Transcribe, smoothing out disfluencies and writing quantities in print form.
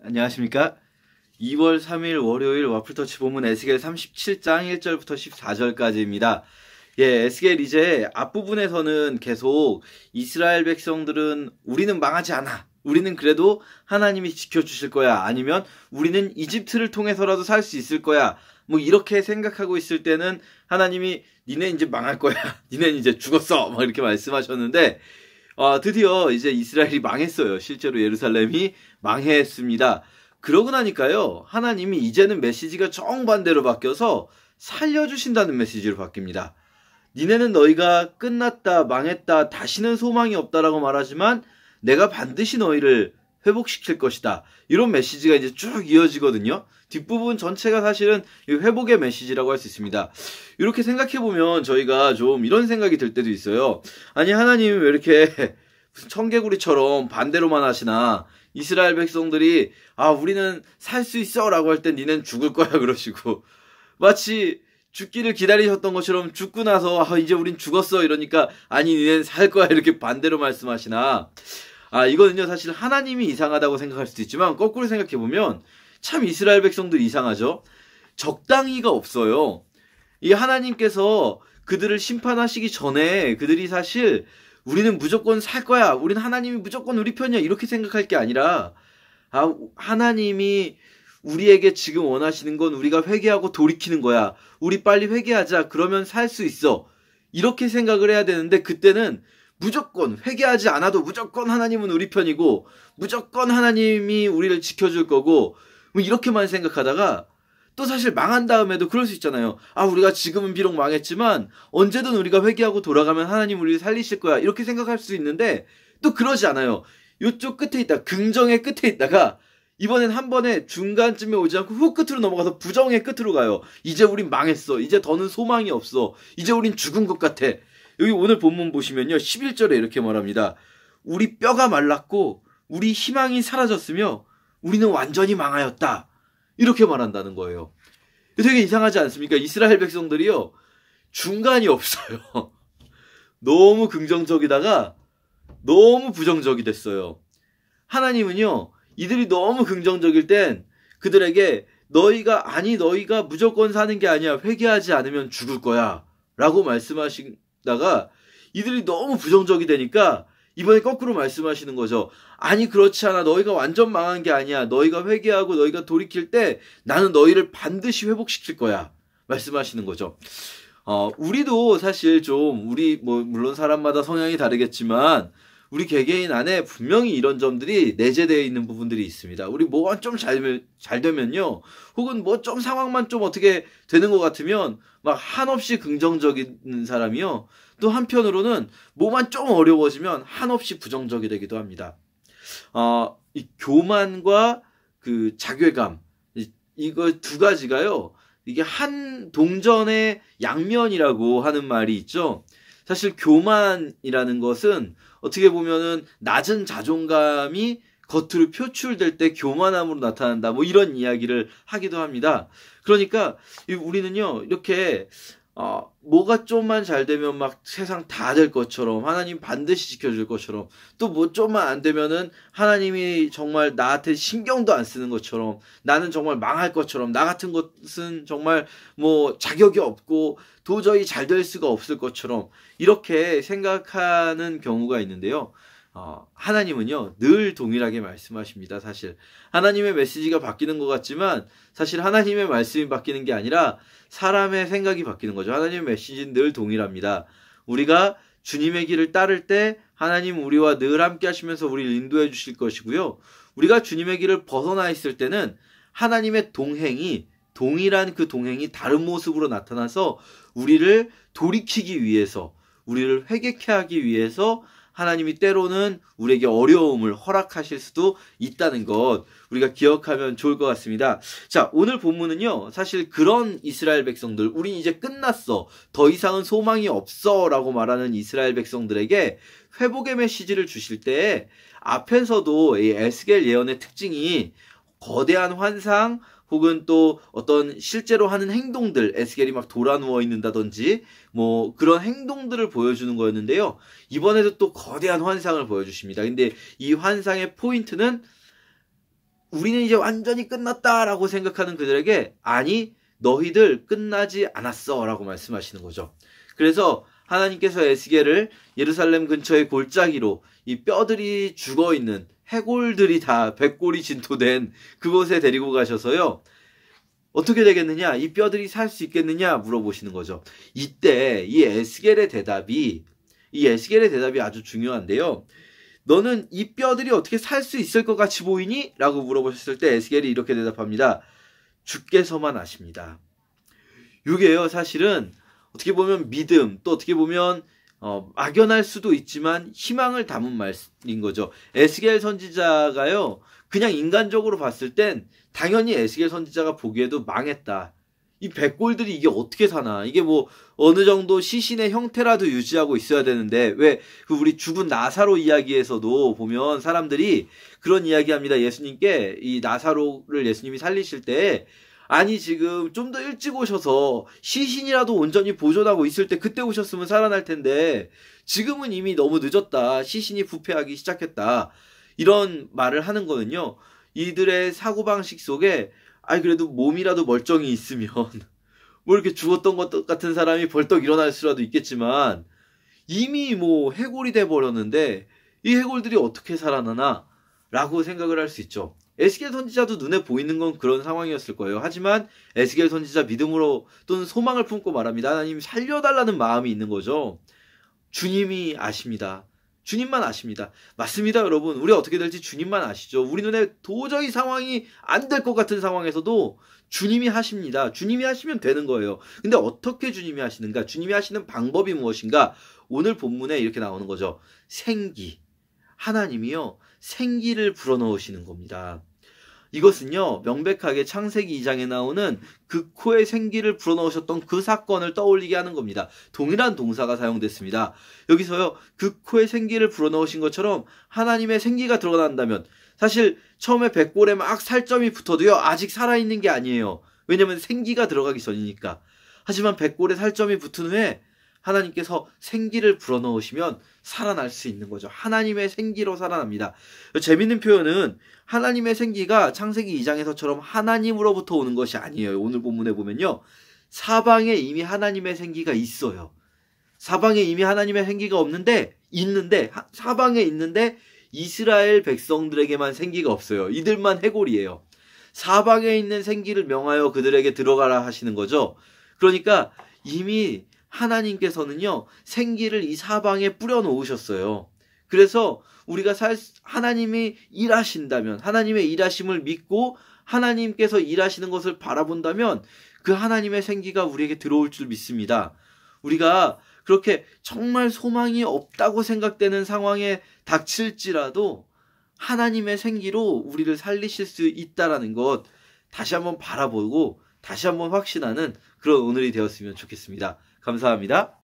안녕하십니까? 2월 3일 월요일 와플터치 본문 에스겔 37장 1절부터 14절까지입니다. 에스겔 이제 앞부분에서는 계속 이스라엘 백성들은 우리는 망하지 않아. 우리는 그래도 하나님이 지켜주실 거야. 아니면 우리는 이집트를 통해서라도 살 수 있을 거야. 뭐 이렇게 생각하고 있을 때는 하나님이 니네 이제 망할 거야. 니네 이제 죽었어. 막 이렇게 말씀하셨는데 드디어 이제 이스라엘이 망했어요. 실제로 예루살렘이 망했습니다. 그러고 나니까요, 하나님이 이제는 메시지가 정반대로 바뀌어서 살려주신다는 메시지로 바뀝니다. 니네는 너희가 끝났다, 망했다, 다시는 소망이 없다라고 말하지만 내가 반드시 너희를 회복시킬 것이다. 이런 메시지가 이제 쭉 이어지거든요. 뒷부분 전체가 사실은 회복의 메시지라고 할 수 있습니다. 이렇게 생각해보면 저희가 좀 이런 생각이 들 때도 있어요. 아니, 하나님이 왜 이렇게 무슨 청개구리처럼 반대로만 하시나? 이스라엘 백성들이 우리는 살 수 있어 라고 할 땐 니넨 죽을 거야 그러시고, 마치 죽기를 기다리셨던 것처럼 죽고 나서 이제 우린 죽었어 이러니까 아니 니넨 살 거야 이렇게 반대로 말씀하시나? 이거는요 사실 하나님이 이상하다고 생각할 수도 있지만 거꾸로 생각해보면 참 이스라엘 백성들 이상하죠. 적당히가 없어요. 이 하나님께서 그들을 심판하시기 전에 그들이 사실 우리는 무조건 살 거야, 우리는 하나님이 무조건 우리 편이야 이렇게 생각할 게 아니라 하나님이 우리에게 지금 원하시는 건 우리가 회개하고 돌이키는 거야. 우리 빨리 회개하자. 그러면 살 수 있어. 이렇게 생각을 해야 되는데 그때는 무조건 회개하지 않아도 무조건 하나님은 우리 편이고 무조건 하나님이 우리를 지켜줄 거고 뭐 이렇게만 생각하다가 또 사실 망한 다음에도 그럴 수 있잖아요. 우리가 지금은 비록 망했지만 언제든 우리가 회개하고 돌아가면 하나님 우리를 살리실 거야. 이렇게 생각할 수 있는데 또 그러지 않아요. 이쪽 끝에 있다, 긍정의 끝에 있다가 이번엔 한 번에 중간쯤에 오지 않고 훅 끝으로 넘어가서 부정의 끝으로 가요. 이제 우린 망했어. 이제 더는 소망이 없어. 이제 우린 죽은 것 같아. 여기 오늘 본문 보시면요. 11절에 이렇게 말합니다. 우리 뼈가 말랐고 우리 희망이 사라졌으며 우리는 완전히 망하였다. 이렇게 말한다는 거예요. 되게 이상하지 않습니까? 이스라엘 백성들이요. 중간이 없어요. 너무 긍정적이다가 너무 부정적이 됐어요. 하나님은요. 이들이 너무 긍정적일 땐 그들에게 너희가 무조건 사는 게 아니야. 회개하지 않으면 죽을 거야. 라고 말씀하시다가 이들이 너무 부정적이 되니까 이번에 거꾸로 말씀하시는 거죠. 아니 그렇지 않아. 너희가 완전 망한 게 아니야. 너희가 회개하고 너희가 돌이킬 때 나는 너희를 반드시 회복시킬 거야. 말씀하시는 거죠. 우리도 사실 좀 물론 사람마다 성향이 다르겠지만 우리 개개인 안에 분명히 이런 점들이 내재되어 있는 부분들이 있습니다. 우리 뭐가 좀 잘 되면요. 혹은 뭐 좀 상황만 좀 어떻게 되는 것 같으면 막 한없이 긍정적인 사람이요. 또 한편으로는 뭐만 좀 어려워지면 한없이 부정적이 되기도 합니다. 이 교만과 그 자괴감, 이거 두 가지가요. 이게 한 동전의 양면이라고 하는 말이 있죠. 사실 교만이라는 것은 어떻게 보면은 낮은 자존감이 겉으로 표출될 때 교만함으로 나타난다. 뭐 이런 이야기를 하기도 합니다. 그러니까 우리는요, 이렇게 뭐가 좀만 잘 되면 막 세상 다 될 것처럼 하나님 반드시 지켜줄 것처럼 또 뭐 좀만 안 되면은 하나님이 정말 나한테 신경도 안 쓰는 것처럼 나는 정말 망할 것처럼 나 같은 것은 정말 뭐 자격이 없고 도저히 잘 될 수가 없을 것처럼 이렇게 생각하는 경우가 있는데요. 하나님은요 늘 동일하게 말씀하십니다. 사실 하나님의 메시지가 바뀌는 것 같지만 사실 하나님의 말씀이 바뀌는 게 아니라 사람의 생각이 바뀌는 거죠. 하나님의 메시지는 늘 동일합니다. 우리가 주님의 길을 따를 때 하나님 우리와 늘 함께 하시면서 우리를 인도해 주실 것이고요. 우리가 주님의 길을 벗어나 있을 때는 하나님의 동일한 그 동행이 다른 모습으로 나타나서 우리를 돌이키기 위해서, 우리를 회개케 하기 위해서 하나님이 때로는 우리에게 어려움을 허락하실 수도 있다는 것 우리가 기억하면 좋을 것 같습니다. 자, 오늘 본문은요. 사실 그런 이스라엘 백성들, 우린 이제 끝났어. 더 이상은 소망이 없어 라고 말하는 이스라엘 백성들에게 회복의 메시지를 주실 때 앞에서도 이 에스겔 예언의 특징이 거대한 환상 혹은 또 어떤 실제로 하는 행동들, 에스겔이 막 돌아 누워 있는다든지 뭐 그런 행동들을 보여주는 거였는데요. 이번에도 또 거대한 환상을 보여주십니다. 근데 이 환상의 포인트는 우리는 이제 완전히 끝났다라고 생각하는 그들에게 아니 너희들 끝나지 않았어라고 말씀하시는 거죠. 그래서 하나님께서 에스겔을 예루살렘 근처의 골짜기로 이 뼈들이 죽어있는 해골들이 다 백골이 진토된 그곳에 데리고 가셔서요. 어떻게 되겠느냐? 이 뼈들이 살 수 있겠느냐? 물어보시는 거죠. 이때 이 에스겔의 대답이 아주 중요한데요. 너는 이 뼈들이 어떻게 살 수 있을 것 같이 보이니? 라고 물어보셨을 때 에스겔이 이렇게 대답합니다. 주께서만 아십니다. 이게요, 사실은 어떻게 보면 믿음, 또 어떻게 보면 막연할 수도 있지만 희망을 담은 말인 거죠. 에스겔 선지자가요, 그냥 인간적으로 봤을 땐 당연히 에스겔 선지자가 보기에도 망했다. 이 백골들이 이게 어떻게 사나? 이게 뭐 어느 정도 시신의 형태라도 유지하고 있어야 되는데 왜 그 우리 죽은 나사로 이야기에서도 보면 사람들이 그런 이야기합니다. 예수님께 이 나사로를 예수님이 살리실 때 아니 지금 좀 더 일찍 오셔서 시신이라도 온전히 보존하고 있을 때 그때 오셨으면 살아날 텐데 지금은 이미 너무 늦었다. 시신이 부패하기 시작했다. 이런 말을 하는 거는요. 이들의 사고방식 속에 아니 그래도 몸이라도 멀쩡히 있으면 뭐 이렇게 죽었던 것 같은 사람이 벌떡 일어날 수라도 있겠지만 이미 뭐 해골이 돼 버렸는데 이 해골들이 어떻게 살아나나 라고 생각을 할 수 있죠. 에스겔 선지자도 눈에 보이는 건 그런 상황이었을 거예요. 하지만 에스겔 선지자 믿음으로 또는 소망을 품고 말합니다. 하나님 살려달라는 마음이 있는 거죠. 주님이 아십니다. 주님만 아십니다. 맞습니다, 여러분. 우리 어떻게 될지 주님만 아시죠. 우리 눈에 도저히 상황이 안 될 것 같은 상황에서도 주님이 하십니다. 주님이 하시면 되는 거예요. 근데 어떻게 주님이 하시는가? 주님이 하시는 방법이 무엇인가? 오늘 본문에 이렇게 나오는 거죠. 생기. 하나님이요. 생기를 불어넣으시는 겁니다. 이것은요, 명백하게 창세기 2장에 나오는 그 코에 생기를 불어넣으셨던 그 사건을 떠올리게 하는 겁니다. 동일한 동사가 사용됐습니다. 여기서요, 그 코에 생기를 불어넣으신 것처럼 하나님의 생기가 들어간다면 사실 처음에 백골에 막 살점이 붙어도요, 아직 살아있는 게 아니에요. 왜냐면 생기가 들어가기 전이니까. 하지만 백골에 살점이 붙은 후에 하나님께서 생기를 불어넣으시면 살아날 수 있는 거죠. 하나님의 생기로 살아납니다. 재밌는 표현은 하나님의 생기가 창세기 2장에서처럼 하나님으로부터 오는 것이 아니에요. 오늘 본문에 보면요. 사방에 이미 하나님의 생기가 있어요. 사방에 이미 하나님의 생기가 있는데 사방에 있는데 이스라엘 백성들에게만 생기가 없어요. 이들만 해골이에요. 사방에 있는 생기를 명하여 그들에게 들어가라 하시는 거죠. 그러니까 이미 하나님께서는요, 생기를 이 사방에 뿌려 놓으셨어요. 그래서 우리가 하나님이 일하신다면, 하나님의 일하심을 믿고 하나님께서 일하시는 것을 바라본다면 그 하나님의 생기가 우리에게 들어올 줄 믿습니다. 우리가 그렇게 정말 소망이 없다고 생각되는 상황에 닥칠지라도 하나님의 생기로 우리를 살리실 수 있다라는 것 다시 한번 바라보고 다시 한번 확신하는 그런 오늘이 되었으면 좋겠습니다. 감사합니다.